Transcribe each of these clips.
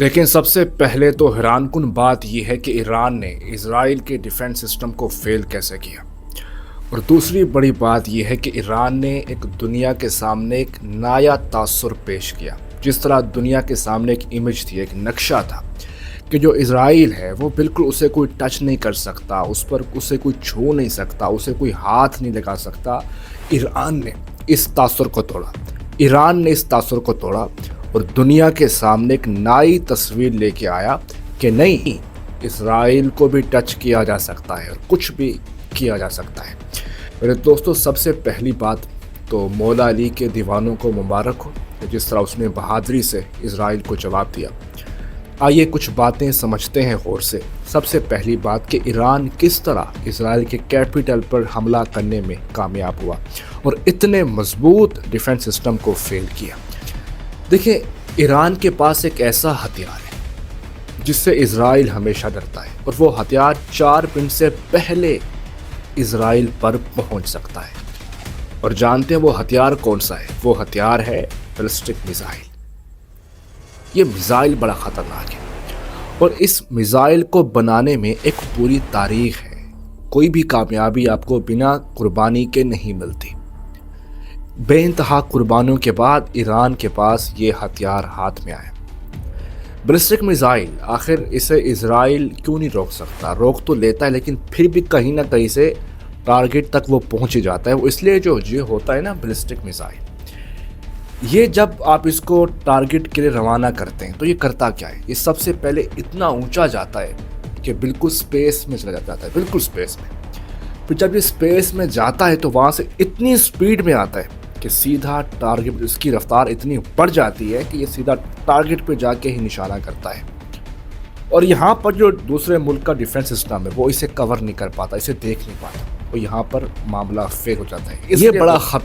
دیکھیں، سب سے پہلے تو حیران کن بات یہ ہے کہ ایران نے اسرائیل کے ڈیفنس سسٹم کو فیل کیسے کیا، اور دوسری بڑی بات یہ ہے کہ ایران نے ایک دنیا کے سامنے ایک نایا تاثر پیش کیا۔ جس طرح دنیا کے سامنے ایک امیج تھی، ایک نقشہ تھا کہ جو اسرائیل ہے وہ بالکل اسے کوئی ٹچ نہیں کر سکتا، اسے کوئی چھو نہیں سکتا، اسے کوئی ہاتھ نہیں لگا سکتا۔ ایران نے اس تاثر کو توڑا اور دنیا کے سامنے ایک نئی تصویر لے کے آیا کہ نہیں، اسرائیل کو بھی ٹچ کیا جا سکتا ہے اور کچھ بھی کیا جا سکتا ہے۔ میرے دوستو، سب سے پہلی بات تو مولا علی کے دیوانوں کو مبارک ہو کہ جس طرح اس نے بہادری سے اسرائیل کو جواب دیا۔ آئیے کچھ باتیں سمجھتے ہیں غور سے۔ سب سے پہلی بات کہ ایران کس طرح اسرائیل کے کیپٹل پر حملہ کرنے میں کامیاب ہوا اور اتنے مضبوط ڈیفنس سسٹم کو فیل کیا۔ دیکھیں، ایران کے پاس ایک ایسا ہتھیار ہے جس سے اسرائیل ہمیشہ ڈرتا ہے، اور وہ ہتھیار 4 منٹ سے پہلے اسرائیل پر پہنچ سکتا ہے۔ اور جانتے ہیں وہ ہتھیار کون سا ہے؟ وہ ہتھیار ہے بیلسٹک میزائل۔ یہ میزائل بڑا خطرناک ہے، اور اس میزائل کو بنانے میں ایک پوری تاریخ ہے۔ کوئی بھی کامیابی آپ کو بنا قربانی کے نہیں ملتی۔ بے انتہا قربانیوں کے بعد ایران کے پاس یہ ہتھیار ہاتھ میں آیا۔ بیلسٹک میزائل، آخر اسے اسرائیل کیوں نہیں روک سکتا؟ روک تو لیتا ہے، لیکن پھر بھی کہیں نہ کہیں سے ٹارگٹ تک وہ پہنچ جاتا ہے۔ وہ اس لیے جو یہ ہوتا ہے نا بیلسٹک میزائل، یہ جب آپ اس کو ٹارگٹ کے لیے روانہ کرتے ہیں تو یہ کرتا کیا ہے؟ یہ سب سے پہلے اتنا اونچا جاتا ہے کہ بالکل سپیس میں چلا جاتا ہے، بالکل سپیس میں۔ پھر جب یہ سپیس میں جاتا ہے تو وہاں سے اتنی سپیڈ میں آتا ہے کہ سیدھا ٹارگٹ، اس کی رفتار اتنی بڑھ جاتی ہے کہ یہ سیدھا ٹارگٹ پہ جا کے ہی نشانہ کرتا ہے۔ اور یہاں پر جو دوسرے ملک کا ڈیفنس سسٹم ہے وہ اسے کور نہیں کر پاتا، اسے دیکھ نہیں پاتا، اور یہاں پر معاملہ فیل ہو جاتا ہے۔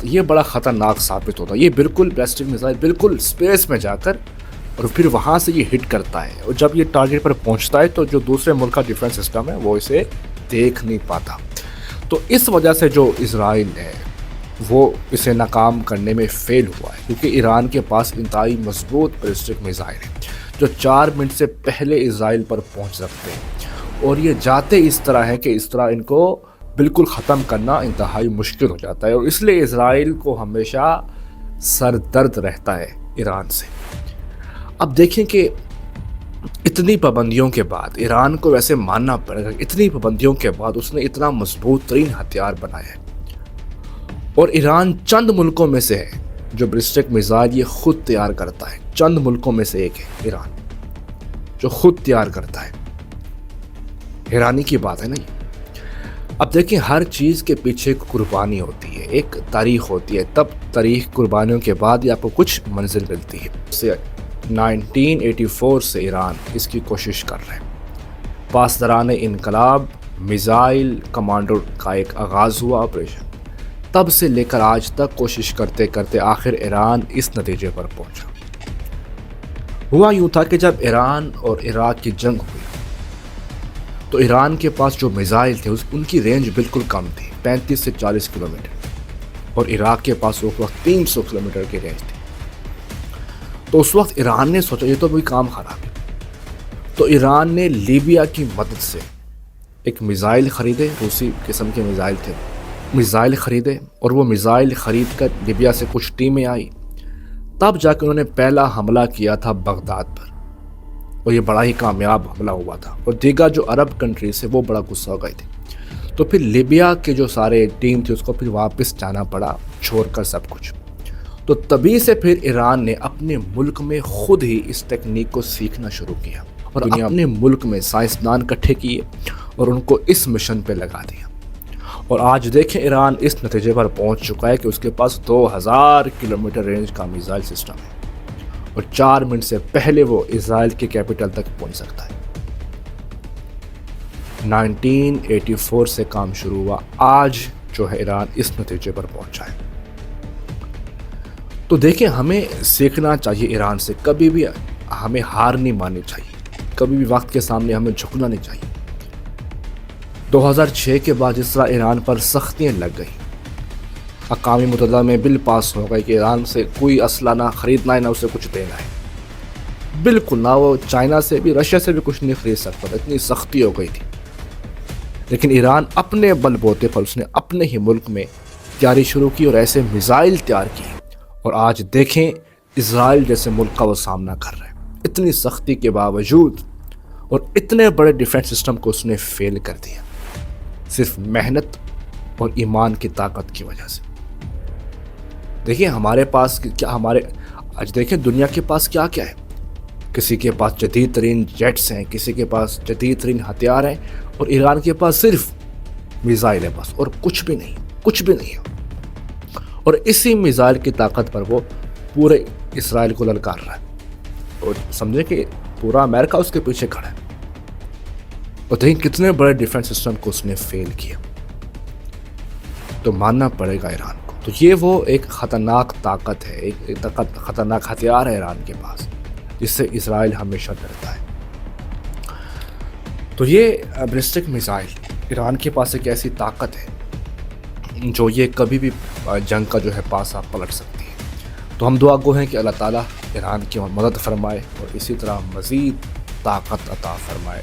یہ بڑا خطرناک ثابت ہوتا ہے۔ یہ بالکل بیلسٹک میزائل بالکل سپیس میں جا کر اور پھر وہاں سے یہ ہٹ کرتا ہے، اور جب یہ ٹارگٹ پر پہنچتا ہے تو جو دوسرے ملک کا ڈیفنس سسٹم ہے وہ اسے دیکھ نہیں پاتا۔ تو اس وجہ سے جو اسرائیل ہے وہ اسے ناکام کرنے میں فیل ہوا ہے، کیونکہ ایران کے پاس انتہائی مضبوط بیلسٹک میزائل ہے جو 4 منٹ سے پہلے اسرائیل پر پہنچ سکتے ہیں، اور یہ جاتے اس طرح ہے کہ اس طرح ان کو بالکل ختم کرنا انتہائی مشکل ہو جاتا ہے، اور اس لیے اسرائیل کو ہمیشہ سر درد رہتا ہے ایران سے۔ اب دیکھیں کہ اتنی پابندیوں کے بعد ایران کو ویسے ماننا پڑے گا، اتنی پابندیوں کے بعد اس نے اتنا مضبوط ترین ہتھیار بنایا ہے، اور ایران چند ملکوں میں سے ہے جو بیلسٹک میزائل یہ خود تیار کرتا ہے۔ چند ملکوں میں سے ایک ہے ایران جو خود تیار کرتا ہے۔ حیرانی کی بات ہے نا یہ۔ اب دیکھیں، ہر چیز کے پیچھے ایک قربانی ہوتی ہے، ایک تاریخ ہوتی ہے، تب تاریخ قربانیوں کے بعد یہ آپ کو کچھ منزل ملتی ہے۔ 1984 سے ایران اس کی کوشش کر رہے ہیں۔ پاسداران انقلاب میزائل کمانڈر کا ایک آغاز ہوا آپریشن، تب سے لے کر آج تک کوشش کرتے کرتے آخر ایران اس نتیجے پر پہنچا۔ ہوا یوں تھا کہ جب ایران اور عراق کی جنگ ہوئی تو ایران کے پاس جو میزائل تھے ان کی رینج بالکل کم تھی، 35 سے 40 کلومیٹر، اور عراق کے پاس اس وقت 300 کلومیٹر کی رینج تھی۔ تو اس وقت ایران نے سوچا یہ تو بھی کام خراب ہے، تو ایران نے لیبیا کی مدد سے ایک میزائل خریدے، روسی قسم کے میزائل خریدے، اور وہ میزائل خرید کر لیبیا سے کچھ ٹیمیں آئی، تب جا کے انہوں نے پہلا حملہ کیا تھا بغداد پر، اور یہ بڑا ہی کامیاب حملہ ہوا تھا، اور دیگر جو عرب کنٹریز سے وہ بڑا غصہ ہو گئے تھے۔ تو پھر لیبیا کے جو سارے ٹیم تھے اس کو پھر واپس جانا پڑا چھوڑ کر سب کچھ۔ تو تبھی سے پھر ایران نے اپنے ملک میں خود ہی اس ٹیکنیک کو سیکھنا شروع کیا، اور اپنے ملک میں سائنسدان اکٹھے کیے اور ان کو اس مشن پہ لگا دیا، اور آج دیکھیں ایران اس نتیجے پر پہنچ چکا ہے کہ اس کے پاس 2000 کلومیٹر رینج کا میزائل سسٹم ہے، اور 4 منٹ سے پہلے وہ اسرائیل کے کیپٹل تک پہنچ سکتا ہے۔ 1984 سے کام شروع ہوا، آج جو ہے ایران اس نتیجے پر پہنچا ہے۔ تو دیکھیں، ہمیں سیکھنا چاہیے ایران سے، کبھی بھی ہمیں ہار نہیں ماننی چاہیے، کبھی بھی وقت کے سامنے ہمیں جھکنا نہیں چاہیے۔ 2006 کے بعد جس طرح ایران پر سختیاں لگ گئی، اقوام متحدہ میں بل پاس ہو گئی کہ ایران سے کوئی اسلحہ نہ خریدنا ہے نہ اسے کچھ دینا ہے، بالکل نہ وہ چائنا سے بھی رشیا سے بھی کچھ نہیں خرید سکتا تھا، اتنی سختی ہو گئی تھی. لیکن ایران اپنے بل بوتے پر اس نے اپنے ہی ملک میں تیاری شروع کی اور ایسے میزائل تیار کیے، اور آج دیکھیں اسرائیل جیسے ملک کا وہ سامنا کر رہے ہیں. اتنی سختی کے باوجود اور اتنے بڑے ڈیفنس سسٹم کو اس نے فیل کر دیا، صرف محنت اور ایمان کی طاقت کی وجہ سے. دیکھیں ہمارے پاس کیا، آج دیکھیں دنیا کے پاس کیا کیا ہے. کسی کے پاس جدید ترین جیٹس ہیں، کسی کے پاس جدید ترین ہتھیار ہیں، اور ایران کے پاس صرف میزائل ہے بس، اور کچھ بھی نہیں ہے. اور اسی میزائل کی طاقت پر وہ پورے اسرائیل کو للکار رہا ہے، اور سمجھے کہ پورا امریکہ اس کے پیچھے کھڑا ہے. اور دیکھیں کتنے بڑے ڈیفنس سسٹم کو اس نے فیل کیا. تو ماننا پڑے گا ایران کو. تو یہ وہ ایک خطرناک طاقت ہے، ایک خطرناک ہتھیار ہے ایران کے پاس، جس سے اسرائیل ہمیشہ ڈرتا ہے. تو یہ بیلسٹک میزائل ایران کے پاس ایک ایسی طاقت ہے جو یہ کبھی بھی جنگ کا جو ہے پاسا پلٹ سکتی ہے. تو ہم دعا گو ہیں کہ اللہ تعالیٰ ایران کی مدد فرمائے اور اسی طرح مزید طاقت عطا فرمائے.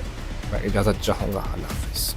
میں اجازت چاہوں گا. اللہ حافظ.